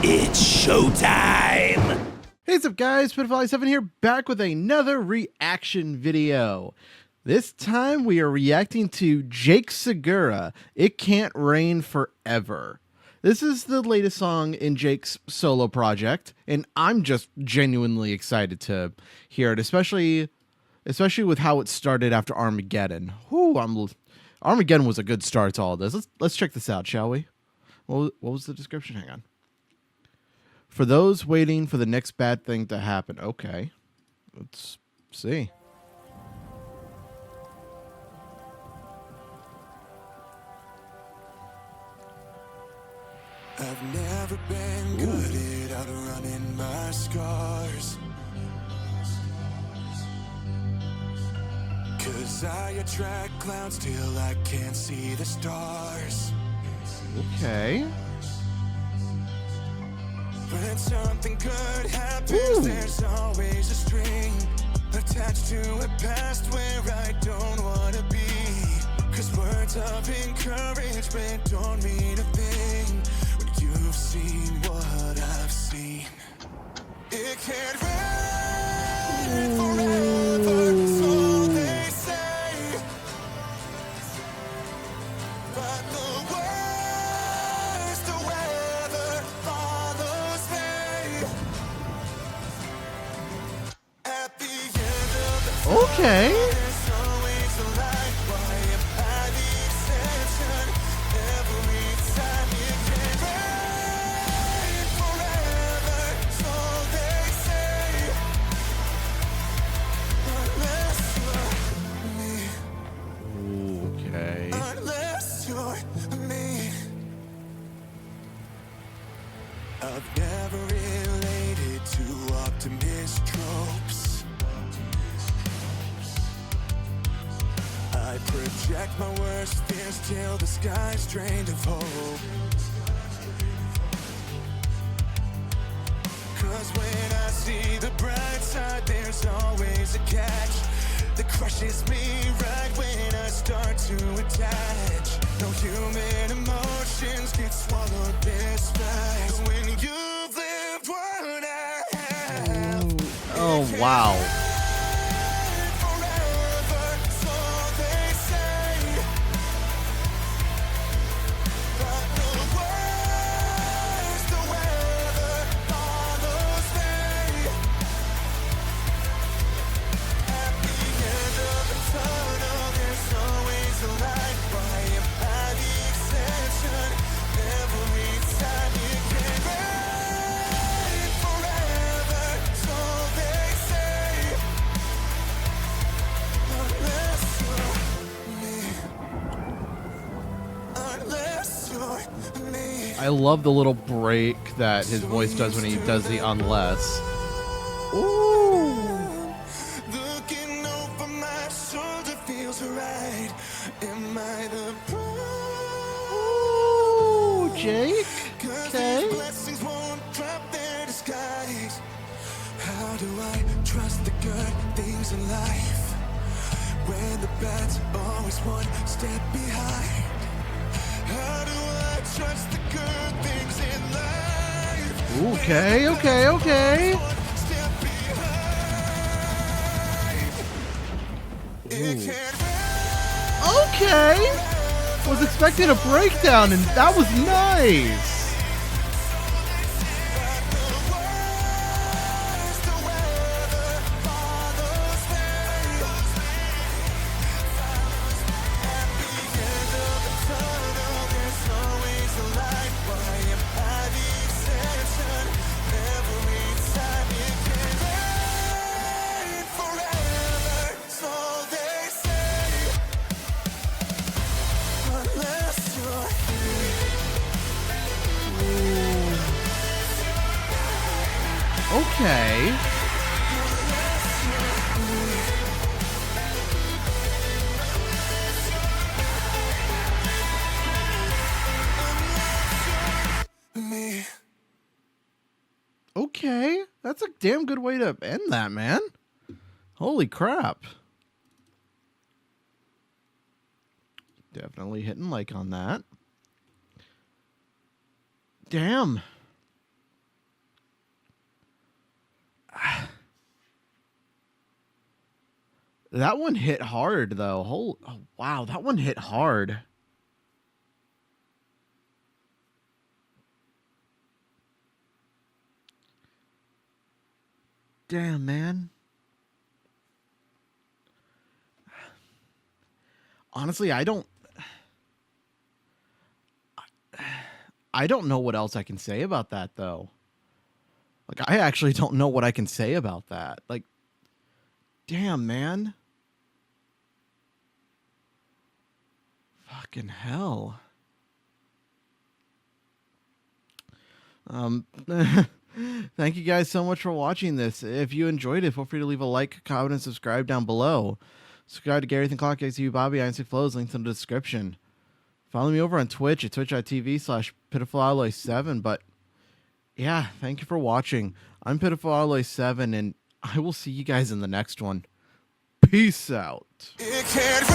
It's showtime! Hey, what's up guys, Pitfall7 here, back with another reaction video. This time we are reacting to Jake Segura, It Can't Rain Forever. This is the latest song in Jake's solo project, and I'm just genuinely excited to hear it, especially with how it started after Armageddon. Armageddon was a good start to all this. Let's check this out, shall we? What was the description? Hang on. For those waiting for the next bad thing to happen. Okay. Let's see. I've never been good at outrunning my scars, 'cause I attract clouds till I can't see the stars. Okay. When something good happens, there's always a string attached to a past where I don't wanna be. 'Cause words of encouragement don't mean a thing when you've seen what I've seen. It can't rain forever, so they say, but the worst weather follows me. At the end of the Okay. there's always a light. Why am I the exception? Every time it can rain forever, so they say, unless you're me, Okay. unless you're me. I've never related to optimist tropes. I project my worst fears till the sky's drained of hope. 'Cause when I see the bright side, there's always a catch that crushes me right when I start to attach. No human emotions get swallowed this fast. When you've lived what I have, Oh, wow. forever, so they say. But the worst weather follows me. At the end of the tunnel, there's always a light. Why am I the exception? Every time it can rain forever, so they say. Unless you're me, unless you're me. I love the little break that his voice does when he does the unless. Ooh. Looking over my shoulder feels right. Am I the Ooh, Jake. 'Cause Okay. these blessings won't drop their disguise. How do I trust the good things in life when the bad's always one step behind? How do I trust the good things in life? Okay, okay, okay. One step behind. It can't Okay. Was expecting a breakdown, and that was nice. Okay. me. Okay. That's a damn good way to end that, man. Holy crap. Definitely hitting like on that. Damn. That one hit hard, though. Oh, wow, that one hit hard. Damn, man. Honestly, I don't know what else I can say about that, though. Like, I actually don't know what I can say about that. Like, damn, man. Fucking hell. Thank you guys so much for watching this. If you enjoyed it, feel free to leave a like, comment, and subscribe down below. Subscribe to Gary Clock, XU Bobby, Isaac Flows, links in the description. Follow me over on Twitch at twitch.tv/pitiful7. But yeah, thank you for watching. I'm Pitiful7, and I will see you guys in the next one. Peace out. It can't